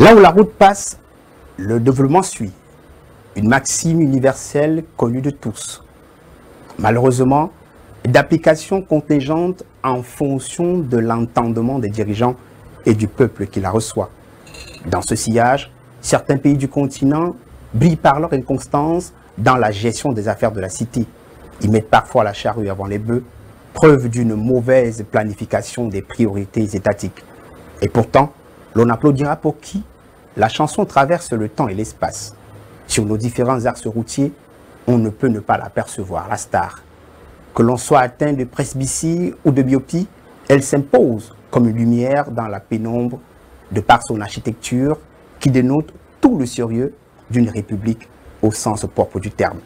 Là où la route passe, le développement suit. Une maxime universelle connue de tous. Malheureusement, d'application contingente en fonction de l'entendement des dirigeants et du peuple qui la reçoit. Dans ce sillage, certains pays du continent brillent par leur inconstance dans la gestion des affaires de la cité. Ils mettent parfois la charrue avant les bœufs, preuve d'une mauvaise planification des priorités étatiques. Et pourtant, l'on applaudira pour qui? La chanson traverse le temps et l'espace. Sur nos différents axes routiers, on ne peut ne pas l'apercevoir, la star. Que l'on soit atteint de presbytie ou de myopie, elle s'impose comme une lumière dans la pénombre de par son architecture qui dénote tout le sérieux d'une république au sens propre du terme.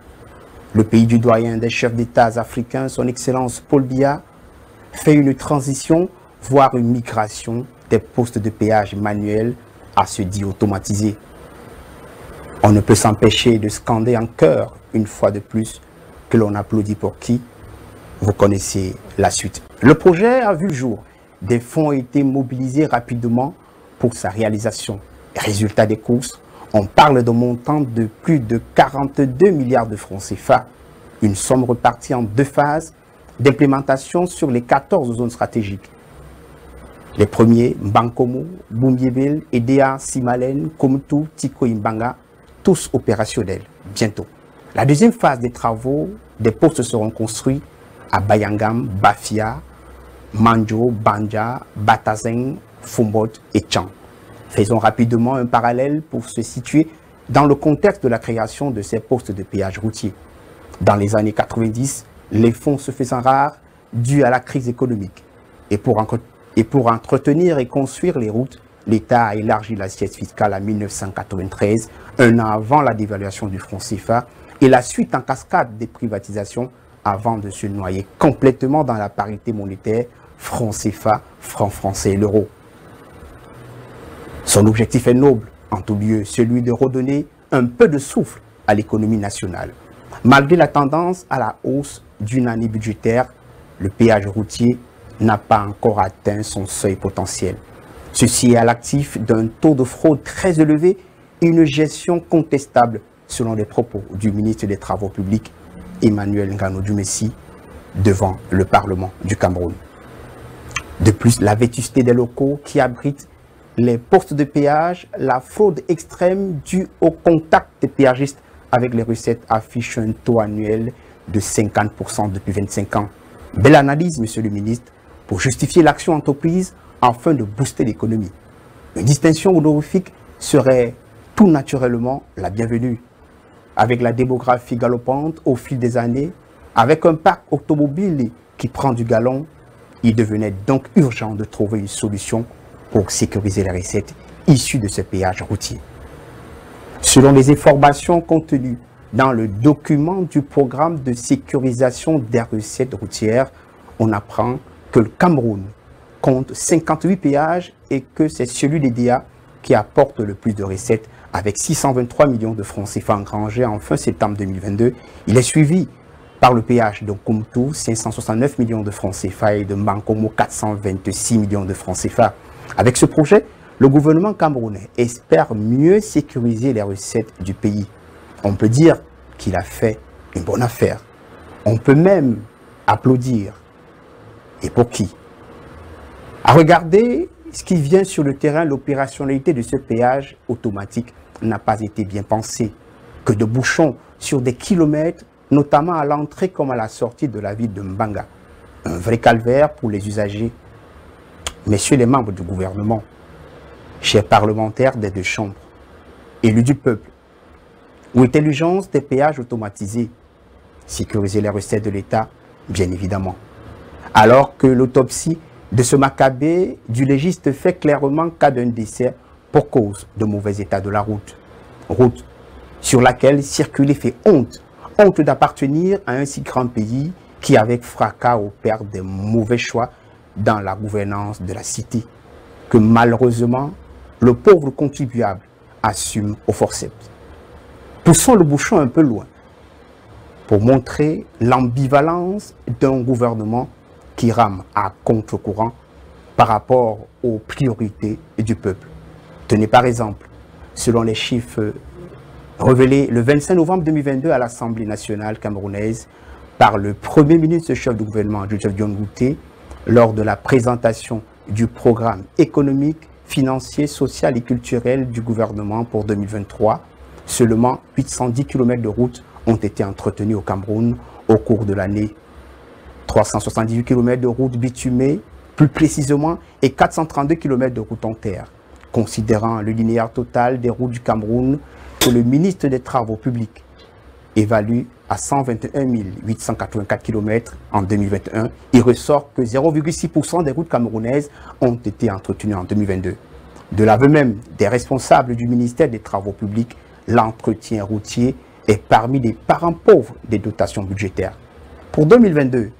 Le pays du doyen des chefs d'État africains, son Excellence Paul Biya, fait une transition, voire une migration des postes de péage manuels à se dire automatisés. On ne peut s'empêcher de scander en chœur, une fois de plus, que l'on applaudit pour qui? Vous connaissez la suite. Le projet a vu le jour. Des fonds ont été mobilisés rapidement pour sa réalisation. Résultat des courses, on parle d'un montant de plus de 42 milliards de francs CFA. Une somme repartie en 2 phases d'implémentation sur les 14 zones stratégiques. Les premiers, Mbankomo, Boumiébel, Edea, Simalen, Komtou, Tiko Imbanga, tous opérationnels, bientôt. La deuxième phase des travaux, des postes seront construits à Bayangam, Bafia, Manjo, Banja, Batazeng, Fumbot et Tchang. Faisons rapidement un parallèle pour se situer dans le contexte de la création de ces postes de péage routier. Dans les années 90, les fonds se faisant rares dû à la crise économique. Et pour entretenir et construire les routes, l'État a élargi l'assiette fiscale en 1993, un an avant la dévaluation du franc CFA, et la suite en cascade des privatisations avant de se noyer complètement dans la parité monétaire franc CFA, franc français et l'euro. Son objectif est noble, en tout lieu, celui de redonner un peu de souffle à l'économie nationale. Malgré la tendance à la hausse d'une année budgétaire, le péage routier n'a pas encore atteint son seuil potentiel. Ceci est à l'actif d'un taux de fraude très élevé et une gestion contestable, selon les propos du ministre des Travaux publics, Emmanuel Ngano Dumessi, devant le Parlement du Cameroun. De plus, la vétusté des locaux qui abritent les postes de péage, la fraude extrême due au contact des péagistes avec les recettes affiche un taux annuel de 50% depuis 25 ans. Belle analyse, monsieur le ministre, pour justifier l'action entreprise afin de booster l'économie. Une distinction honorifique serait tout naturellement la bienvenue. Avec la démographie galopante au fil des années, avec un parc automobile qui prend du galon, il devenait donc urgent de trouver une solution pour sécuriser les recettes issues de ce péage routier. Selon les informations contenues dans le document du programme de sécurisation des recettes routières, on apprend que le Cameroun compte 58 péages et que c'est celui d'EDEA qui apporte le plus de recettes avec 623 millions de francs CFA engrangés en fin septembre 2022. Il est suivi par le péage de Komtou, 569 millions de francs CFA et de Mbankomo, 426 millions de francs CFA. Avec ce projet, le gouvernement camerounais espère mieux sécuriser les recettes du pays. On peut dire qu'il a fait une bonne affaire. On peut même applaudir. Et pour qui? À regarder ce qui vient sur le terrain, l'opérationnalité de ce péage automatique n'a pas été bien pensée. Que de bouchons sur des kilomètres, notamment à l'entrée comme à la sortie de la ville de Mbanga. Un vrai calvaire pour les usagers. Messieurs les membres du gouvernement, chers parlementaires des deux chambres, élus du peuple, où était l'urgence des péages automatisés? Sécuriser les recettes de l'État, bien évidemment. Alors que l'autopsie de ce macabé du légiste fait clairement cas d'un décès pour cause de mauvais état de la route. Route sur laquelle circuler fait honte. Honte d'appartenir à un si grand pays qui, avec fracas, opère des mauvais choix dans la gouvernance de la cité, que malheureusement, le pauvre contribuable assume au forceps. Poussons le bouchon un peu loin pour montrer l'ambivalence d'un gouvernement qui rame à contre-courant par rapport aux priorités du peuple. Tenez par exemple, selon les chiffres révélés le 25 novembre 2022 à l'Assemblée nationale camerounaise par le Premier ministre chef du gouvernement, Joseph Dione Ngouté, lors de la présentation du programme économique, financier, social et culturel du gouvernement pour 2023, seulement 810 km de routes ont été entretenus au Cameroun au cours de l'année. 378 km de routes bitumées, plus précisément, et 432 km de routes en terre. Considérant le linéaire total des routes du Cameroun que le ministre des Travaux publics évalue à 121 884 km en 2021, il ressort que 0,6% des routes camerounaises ont été entretenues en 2022. De l'aveu même des responsables du ministère des Travaux publics, l'entretien routier est parmi les parents pauvres des dotations budgétaires. Pour 2022,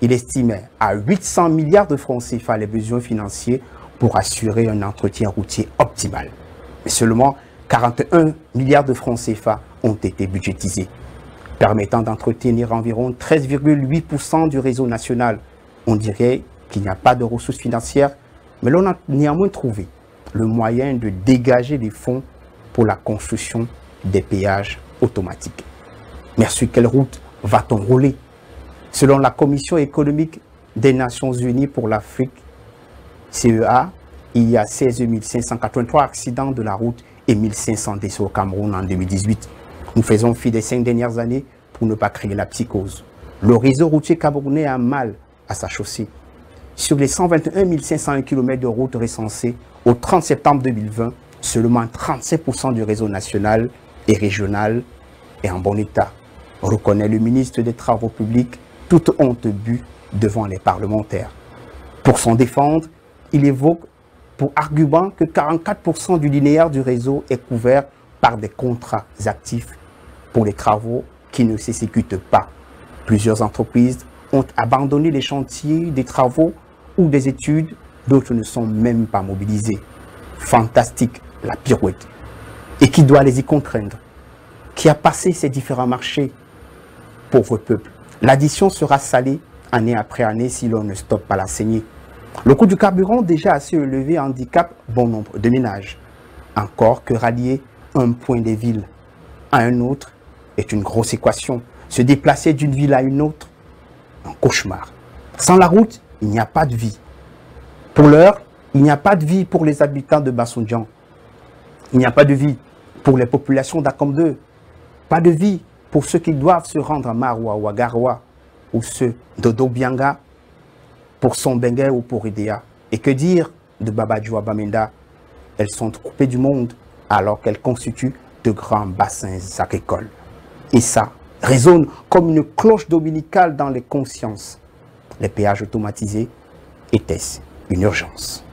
il estimait à 800 milliards de francs CFA les besoins financiers pour assurer un entretien routier optimal. Mais seulement 41 milliards de francs CFA ont été budgétisés, permettant d'entretenir environ 13,8% du réseau national. On dirait qu'il n'y a pas de ressources financières, mais l'on a néanmoins trouvé le moyen de dégager des fonds pour la construction des péages automatiques. Mais sur quelle route va-t-on rouler? Selon la Commission économique des Nations Unies pour l'Afrique, CEA, il y a 16 583 accidents de la route et 1500 décès au Cameroun en 2018. Nous faisons fi des 5 dernières années pour ne pas créer la psychose. Le réseau routier camerounais a mal à sa chaussée. Sur les 121 501 km de route recensés au 30 septembre 2020, seulement 37% du réseau national et régional est en bon état, reconnaît le ministre des Travaux publics, toute honte bue devant les parlementaires. Pour s'en défendre, il évoque pour argument que 44% du linéaire du réseau est couvert par des contrats actifs pour les travaux qui ne s'exécutent pas. Plusieurs entreprises ont abandonné les chantiers des travaux ou des études, d'autres ne sont même pas mobilisées. Fantastique, la pirouette. Et qui doit les y contraindre? Qui a passé ces différents marchés? Pauvre peuple. L'addition sera salée année après année si l'on ne stoppe pas la saignée. Le coût du carburant déjà assez élevé handicape bon nombre de ménages. Encore que rallier un point des villes à un autre est une grosse équation. Se déplacer d'une ville à une autre, un cauchemar. Sans la route, il n'y a pas de vie. Pour l'heure, il n'y a pas de vie pour les habitants de Bassondjan. Il n'y a pas de vie pour les populations d'Akom 2. Pas de vie pour ceux qui doivent se rendre à Maroua ou à Garoua, ou ceux de Dobianga, pour Sombengue ou pour Idea. Et que dire de Babadjoua Bamenda? Elles sont coupées du monde alors qu'elles constituent de grands bassins agricoles. Et ça résonne comme une cloche dominicale dans les consciences. Les péages automatisés, était-ce une urgence?